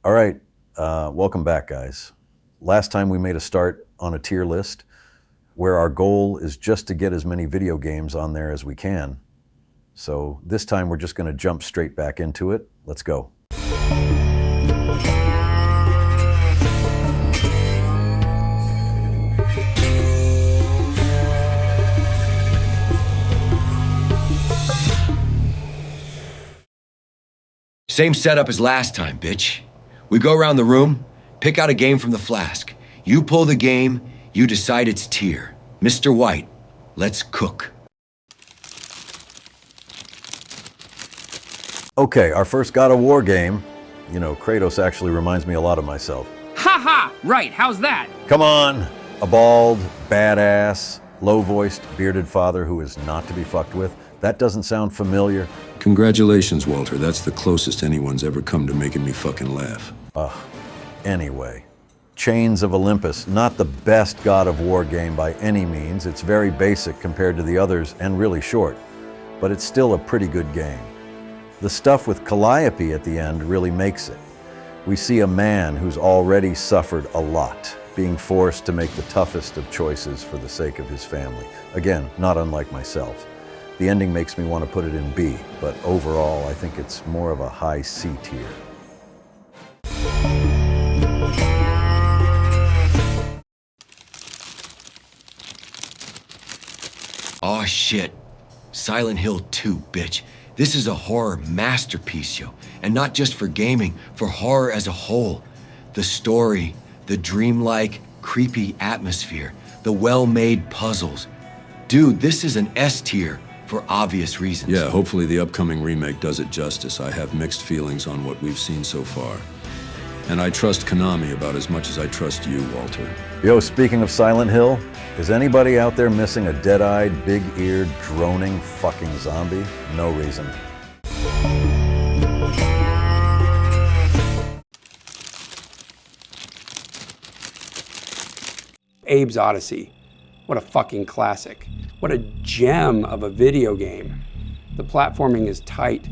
All right, welcome back, guys. Last time we made a start on a tier list where our goal is just to get as many video games on there as we can. So this time we're just going to jump straight back into it. Let's go. Same setup as last time, bitch. We go around the room, pick out a game from the flask. You pull the game, you decide its tier. Mr. White, let's cook. Okay, our first God of War game. You know, Kratos actually reminds me a lot of myself. Ha ha! Right, how's that? Come on! A bald, badass, low-voiced, bearded father who is not to be fucked with. That doesn't sound familiar. Congratulations, Walter. That's the closest anyone's ever come to making me fucking laugh. Anyway. Chains of Olympus, not the best God of War game by any means. It's very basic compared to the others and really short. But it's still a pretty good game. The stuff with Calliope at the end really makes it. We see a man who's already suffered a lot, being forced to make the toughest of choices for the sake of his family. Again, not unlike myself. The ending makes me want to put it in B, but overall I think it's more of a high C tier. Aw, shit. Silent Hill 2, bitch. This is a horror masterpiece, yo. And not just for gaming, for horror as a whole. The story, the dreamlike, creepy atmosphere, the well-made puzzles. Dude, this is an S tier for obvious reasons. Yeah, hopefully the upcoming remake does it justice. I have mixed feelings on what we've seen so far. And I trust Konami about as much as I trust you, Walter. Yo, speaking of Silent Hill, is anybody out there missing a dead-eyed, big-eared, droning fucking zombie? No reason. Abe's Odyssey. What a fucking classic. What a gem of a video game. The platforming is tight.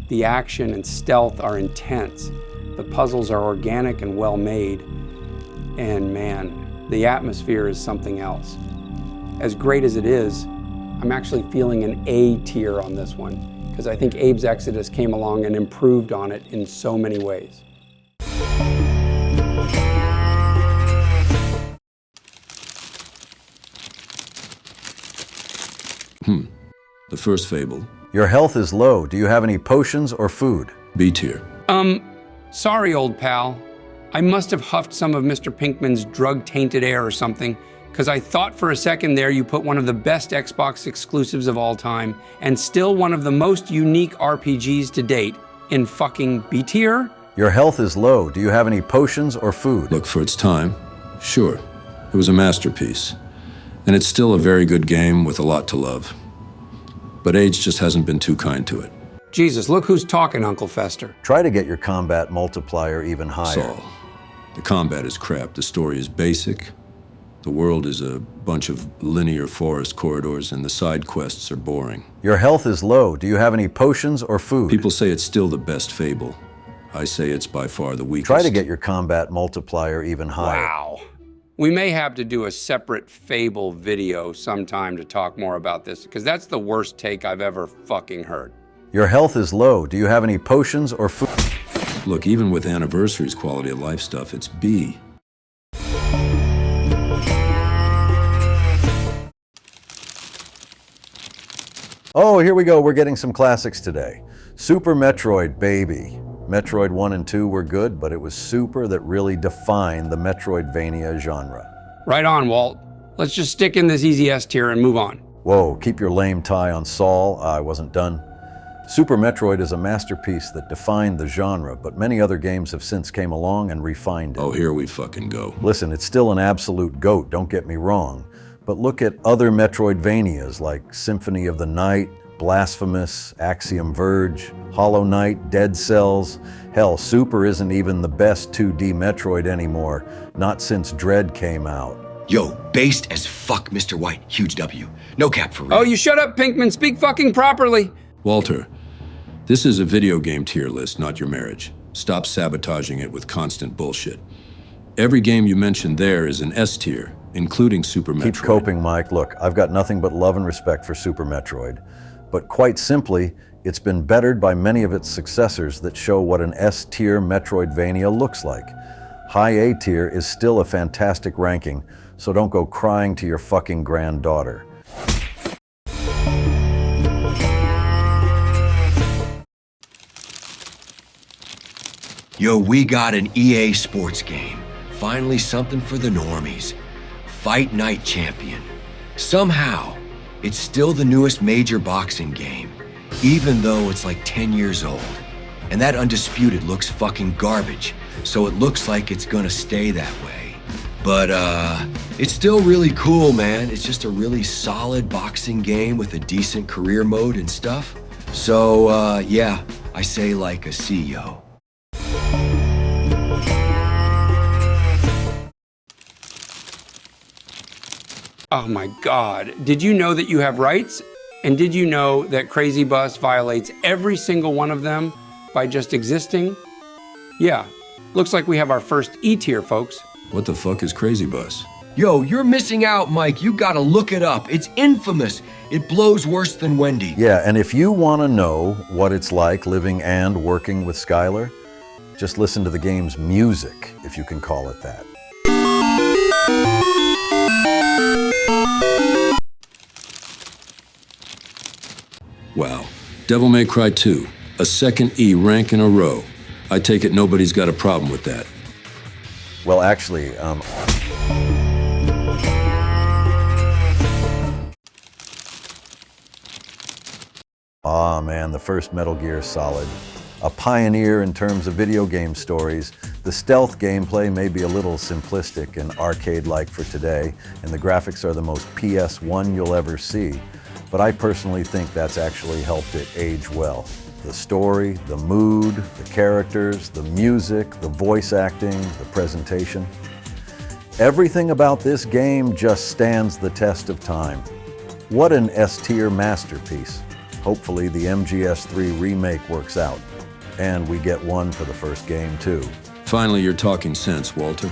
The action and stealth are intense. The puzzles are organic and well made. And man, the atmosphere is something else. As great as it is, I'm actually feeling an A tier on this one, because I think Abe's Exodus came along and improved on it in so many ways. The first Fable, Your health is low. Do you have any potions or food? B tier. Sorry, old pal. I must have huffed some of Mr. Pinkman's drug-tainted air or something, because I thought for a second there you put one of the best Xbox exclusives of all time, and still one of the most unique RPGs to date, in fucking B tier? Your health is low. Do you have any potions or food? Look, for its time, sure. It was a masterpiece. And it's still a very good game with a lot to love. But age just hasn't been too kind to it. Jesus, look who's talking, Uncle Fester. Try to get your combat multiplier even higher. Saul, the combat is crap. The story is basic. The world is a bunch of linear forest corridors, and the side quests are boring. Your health is low. Do you have any potions or food? People say it's still the best Fable. I say it's by far the weakest. Try to get your combat multiplier even higher. Wow. We may have to do a separate Fable video sometime to talk more about this, because that's the worst take I've ever fucking heard. Your health is low. Do you have any potions or food? Look, even with Anniversary's quality of life stuff, it's B. Oh, here we go. We're getting some classics today. Super Metroid, baby. Metroid 1 and 2 were good, but it was Super that really defined the Metroidvania genre. Right on, Walt. Let's just stick in this easy S tier and move on. Whoa, keep your lame tie on Saul. I wasn't done. Super Metroid is a masterpiece that defined the genre, but many other games have since came along and refined it. Oh, here we fucking go. Listen, it's still an absolute GOAT, don't get me wrong, but look at other Metroidvanias like Symphony of the Night, Blasphemous, Axiom Verge, Hollow Knight, Dead Cells. Hell, Super isn't even the best 2D Metroid anymore, not since Dread came out. Yo, based as fuck, Mr. White. Huge W. No cap for real. Oh, you shut up, Pinkman. Speak fucking properly. Walter, this is a video game tier list, not your marriage. Stop sabotaging it with constant bullshit. Every game you mentioned there is an S tier, including Super Metroid. Keep coping, Mike. Look, I've got nothing but love and respect for Super Metroid. But quite simply, it's been bettered by many of its successors that show what an S-tier Metroidvania looks like. High A tier is still a fantastic ranking, so don't go crying to your fucking granddaughter. Yo, we got an EA Sports game. Finally something for the normies. Fight Night Champion. Somehow, it's still the newest major boxing game, even though it's like 10 years old. And that Undisputed looks fucking garbage, so it looks like it's gonna stay that way. But, it's still really cool, man. It's just a really solid boxing game with a decent career mode and stuff. So, yeah, I say like a C, yo. Oh my God, did you know that you have rights? And did you know that Crazy Bus violates every single one of them by just existing? Yeah, looks like we have our first E tier, folks. What the fuck is Crazy Bus? Yo, you're missing out, Mike. You gotta look it up. It's infamous. It blows worse than Wendy. Yeah, and if you want to know what it's like living and working with Skylar, just listen to the game's music, if you can call it that. Wow. Devil May Cry 2, a second E rank in a row. I take it nobody's got a problem with that. Well, actually, ah man, the first Metal Gear Solid. A pioneer in terms of video game stories, the stealth gameplay may be a little simplistic and arcade-like for today, and the graphics are the most PS1 you'll ever see. But I personally think that's actually helped it age well. The story, the mood, the characters, the music, the voice acting, the presentation. Everything about this game just stands the test of time. What an S-tier masterpiece. Hopefully the MGS3 remake works out, and we get one for the first game too. Finally, you're talking sense, Walter.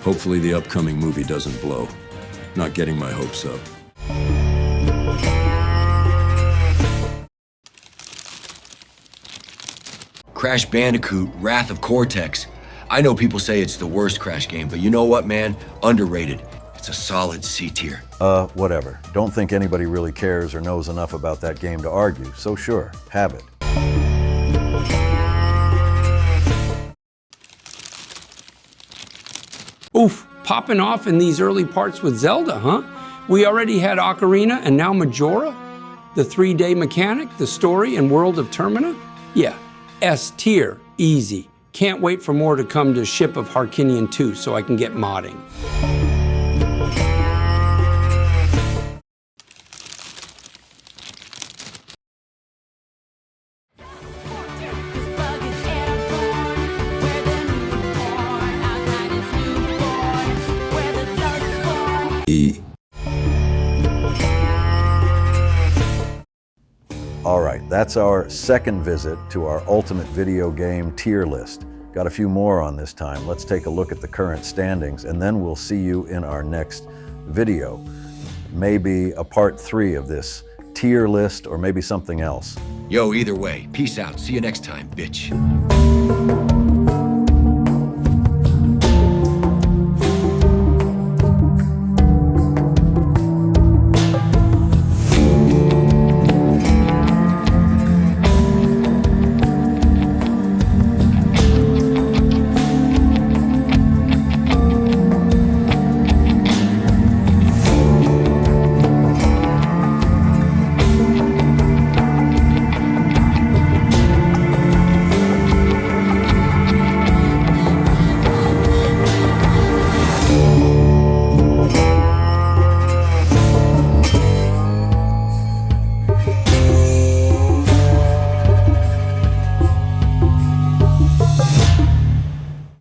Hopefully the upcoming movie doesn't blow. Not getting my hopes up. Crash Bandicoot, Wrath of Cortex. I know people say it's the worst Crash game, but you know what, man? Underrated. It's a solid C tier. Whatever. Don't think anybody really cares or knows enough about that game to argue, so sure, have it. Oof, popping off in these early parts with Zelda, huh? We already had Ocarina and now Majora? The 3-day mechanic, the story, and world of Termina? Yeah, S tier, easy. Can't wait for more to come to Ship of Harkinian 2 so I can get modding. E. All right, that's our second visit to our ultimate video game tier list. Got a few more on this time. Let's take a look at the current standings, and then we'll see you in our next video. Maybe a part 3 of this tier list, or maybe something else. Yo, either way, peace out. See you next time, bitch.